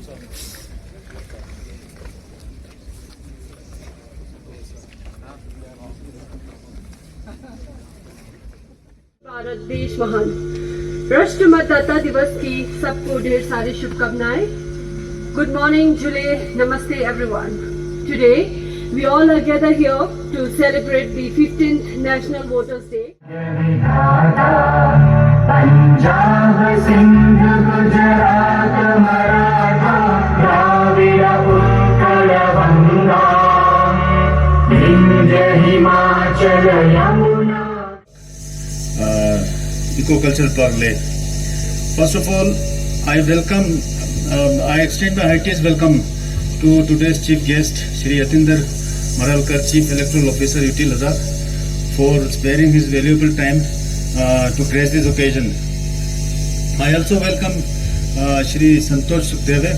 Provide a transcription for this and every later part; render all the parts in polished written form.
भारत देश महान। राष्ट्रीय मतदाता दिवस की सबको ढेर सारी शुभकामनाएं। Good morning, Julie. Namaste, everyone. Today, we all are gathered here to celebrate the 15th National Voters Day. Punjab Sindh Gujarat Maratha Dravid Utkal Ganga Vindhya Himachal Yamuna. Eco-cultural Parley. First of all, I extend my heartiest welcome to today's chief guest, Shri Yatinder Maralkar, Chief Electoral Officer, UT Ladakh, for sparing his valuable time to grace this occasion. I also welcome Shri Santosh Sukhdeve,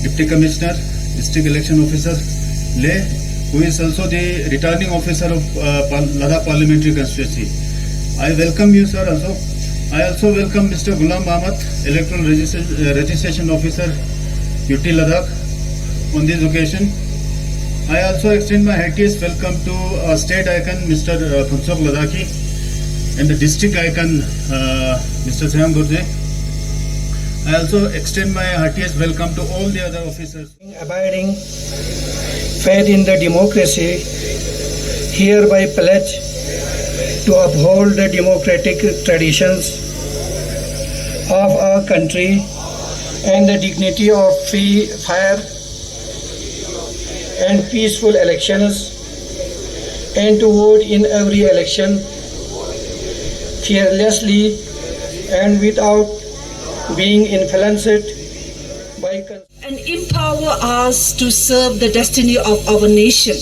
Deputy Commissioner, District Election Officer, Leh, who is also the returning officer of Ladakh Parliamentary Constituency. I welcome you, sir, also. I also welcome Mr. Ghulam Ahmad, Electoral Registration Officer, UT Ladakh, on this occasion. I also extend my heartiest welcome to our state icon, Mr. Phunsok Ladakhi, and the district icon, Mr. Sayam Gurje. I also extend my heartiest welcome to all the other officers. Abiding faith in the democracy, hereby pledge to uphold the democratic traditions of our country and the dignity of free, fair and peaceful elections, and to vote in every election fearlessly and without being influenced by and empower us to serve the destiny of our nation.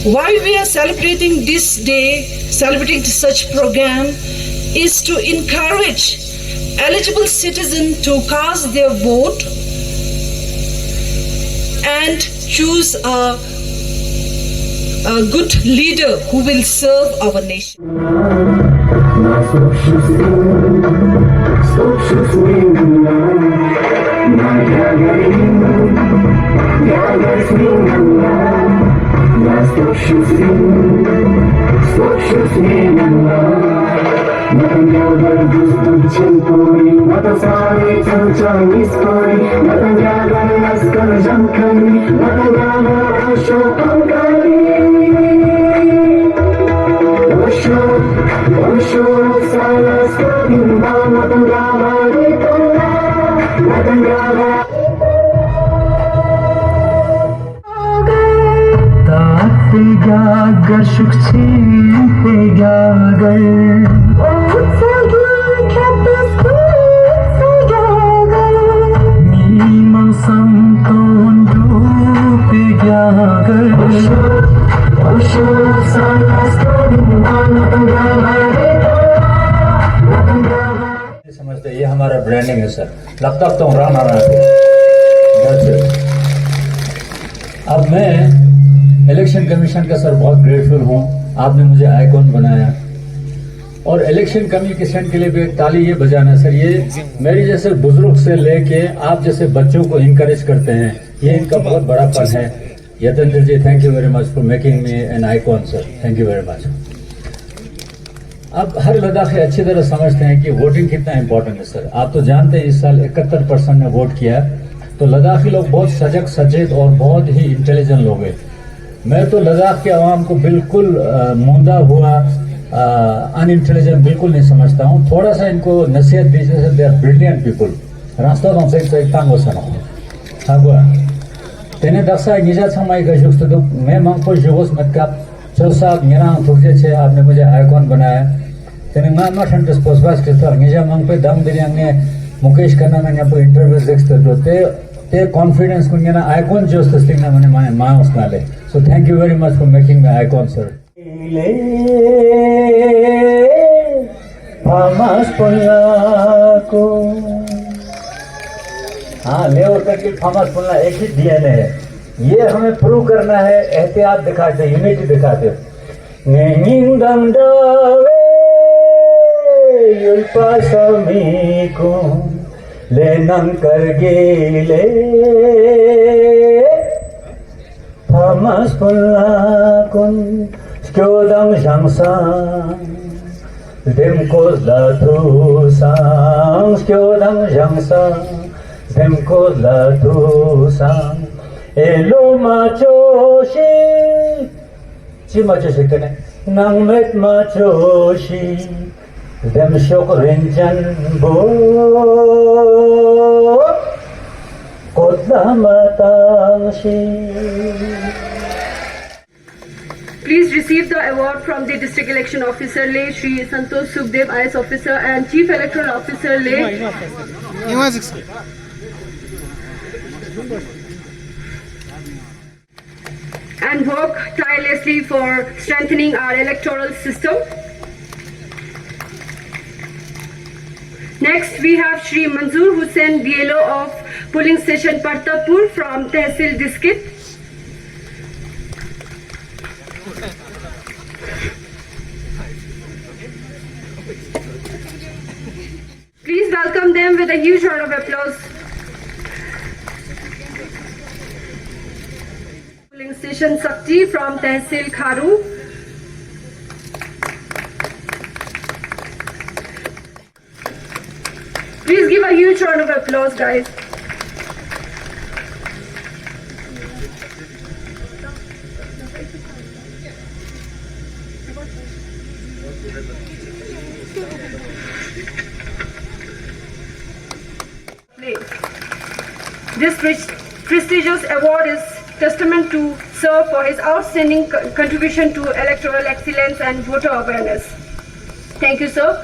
Why we are celebrating this day, celebrating such program, is to encourage eligible citizens to cast their vote and choose a good leader who will serve our nation. गर सुख छीनते गर मौसम तो समझते ये हमारा branding है sir. लगता तो राना अब मैं इलेक्शन कमीशन का सर बहुत ग्रेटफुल हूँ। आपने मुझे आइकॉन बनाया और इलेक्शन कम्युनिकेशन के लिए भी एक ताली ये बजाना सर। ये मेरी जैसे बुजुर्ग से लेके आप जैसे बच्चों को इंकरेज करते हैं, ये इनका बहुत बड़ा पन है। Yatendra ji, thank you very much for making me an icon sir, thank you very much. अब हर लद्दाखी अच्छी तरह समझते हैं कि वोटिंग कितना इंपॉर्टेंट है सर। आप तो जानते हैं इस साल 71% ने वोट किया, तो लद्दाखी लोग बहुत सजग सचेत और बहुत ही इंटेलिजेंट लोग हैं। मैं तो लद्दाख के आवाम को बिल्कुल मूंदा हुआ अनइंटेलिजेंट बिल्कुल नहीं समझता हूँ। थोड़ा सा इनको नसीहत दीजिए sir, they are brilliant people. रास्ता तो हमसे एक तांगो सना हागुआ तेने दक्षा निजा समय का जुस्त तो मैं मंगपो जुगोस मत का चल साहब मेरा थोड़े छे आपने मुझे आइकॉन बनाया तेने ना ठंडस पोस्टबास के तर निजा मंग पे दम बिरयांग ने मुकेश खन्ना ने यहाँ पर इंटरव्यू देखते तो ते कॉन्फिडेंस को ना आइकॉन जो स्थिति ना मैंने माँ उसका ले। So thank you very much for making the icon, sir. हाँ, ले और करके फामस पुलना एक ही डीएनए है। ये हमें प्रूव करना है, एहतियात दिखाते, यूनिटी दिखाते। 율పాసమీకు Lenang kargile Thamas pulakon Skhodam jangsang Demkos latusang Skhodam jangsang Demkos latusang Elo machoshi Chi machoshi kene Nang met machoshi Dem shok renjan bo Kodla matangshi. Please receive the award from the District Election Officer Le Shri Santosh Sukhdev IS Officer and Chief Electoral Officer Le and work tirelessly for strengthening our electoral system. Next, we have Shri Manzoor Hussain, BLO of Polling Station Partapur from Tehsil District. Please welcome them with a huge round of applause. Polling Station Sakti from Tehsil Kharu. Please give a huge round of applause, guys. This prestigious award is testament to Sir for his outstanding contribution to electoral excellence and voter awareness. Thank you, sir.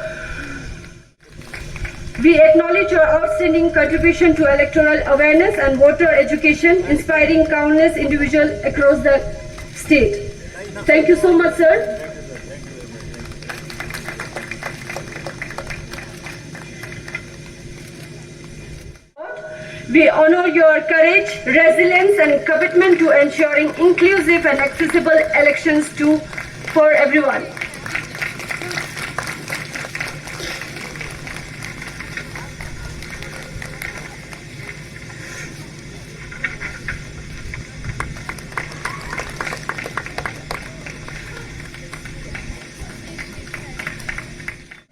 We acknowledge your outstanding contribution to electoral awareness and voter education, inspiring countless individuals across the state. Thank you so much, sir. We honor your courage, resilience, and commitment to ensuring inclusive and accessible elections for everyone.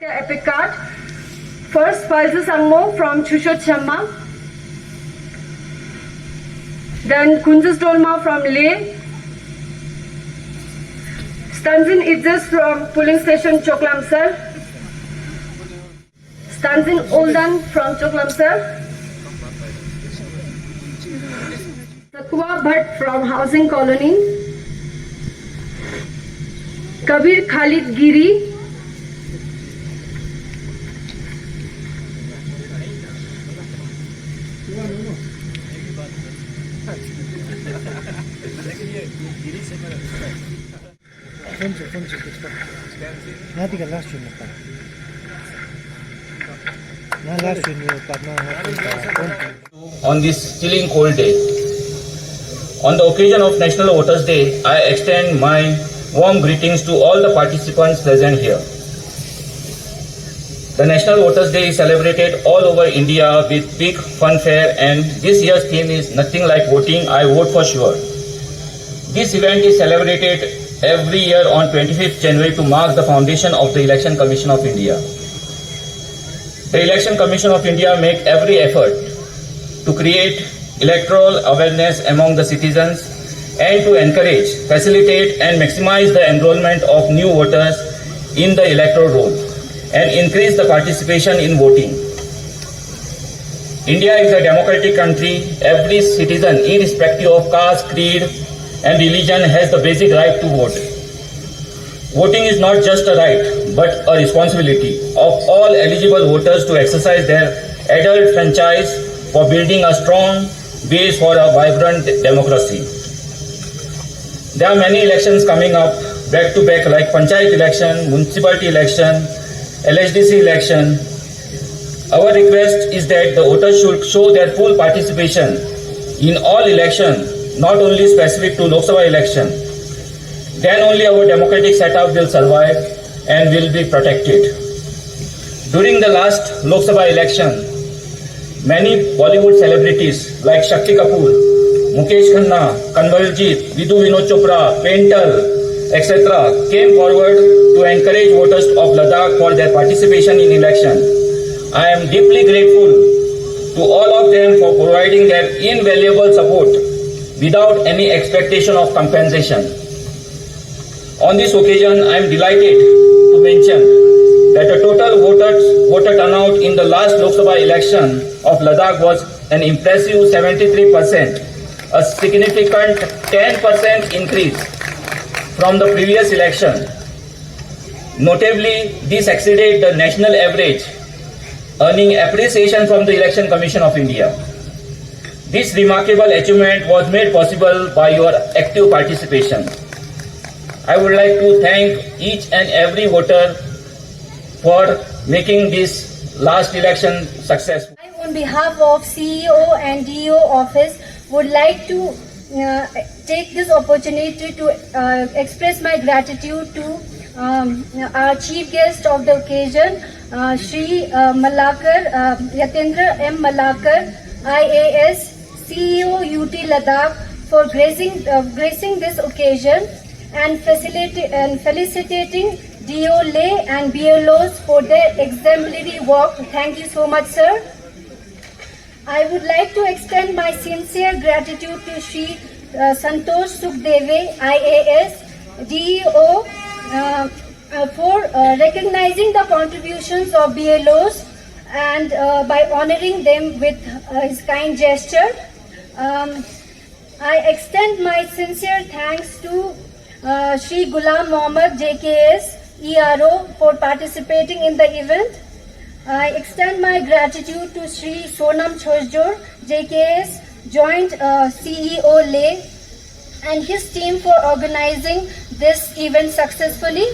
Epic card. First, Faiza Sangmo from Chushot Shamma. Then Kunjas Dolma from Leh. Stanzin Idzas from Polling Station Choklamsar. Stanzin Oldan from Choklamsar. Sakwa Bhatt from Housing Colony. Kabir Khalid Giri. On this chilling cold day, on the occasion of National Voters Day, I extend my warm greetings to all the participants present here. The National Voters Day is celebrated all over India with big funfair, and this year's theme is Nothing Like Voting, I Vote for Sure. This event is celebrated every year on 25th January to mark the foundation of the Election Commission of India. The Election Commission of India make every effort to create electoral awareness among the citizens and to encourage, facilitate and maximize the enrollment of new voters in the electoral roll and increase the participation in voting. India is a democratic country. Every citizen, irrespective of caste, creed and religion, has the basic right to vote. Voting is not just a right, but a responsibility of all eligible voters to exercise their adult franchise for building a strong base for a vibrant democracy. There are many elections coming up back to back, like Panchayat election, municipality election, LHDC election. Our request is that the voters should show their full participation in all elections, not only specific to Lok Sabha election. Then only our democratic setup will survive and will be protected. During the last Lok Sabha election, many Bollywood celebrities like Shakti Kapoor, Mukesh Khanna, Kanwaljit, Vidhu Vinod Chopra, Painter, etc. came forward to encourage voters of Ladakh for their participation in election. I am deeply grateful to all of them for providing their invaluable support without any expectation of compensation. On this occasion, I am delighted to mention that the total voter turnout in the last Lok Sabha election of Ladakh was an impressive 73%, a significant 10% increase from the previous election. Notably, this exceeded the national average, earning appreciation from the Election Commission of India. This remarkable achievement was made possible by your active participation. I would like to thank each and every voter for making this last election successful. I, on behalf of CEO and DO office, would like to take this opportunity to express my gratitude to our chief guest of the occasion, Shri Malakar, Yatindra M. Malakar, IAS, CEO UT Ladakh, for gracing this occasion and felicitating DO Lay and BLOs for their exemplary work. Thank you so much, sir. I would like to extend my sincere gratitude to Shri Santosh Sukhdeve, IAS, DEO, for recognizing the contributions of BLOs and by honoring them with his kind gesture. I extend my sincere thanks to Shri Ghulam Mohammad JKS, ERO, for participating in the event. I extend my gratitude to Shri Sonam Chhojjor, JKS, Joint CEO Lay, and his team for organizing this event successfully.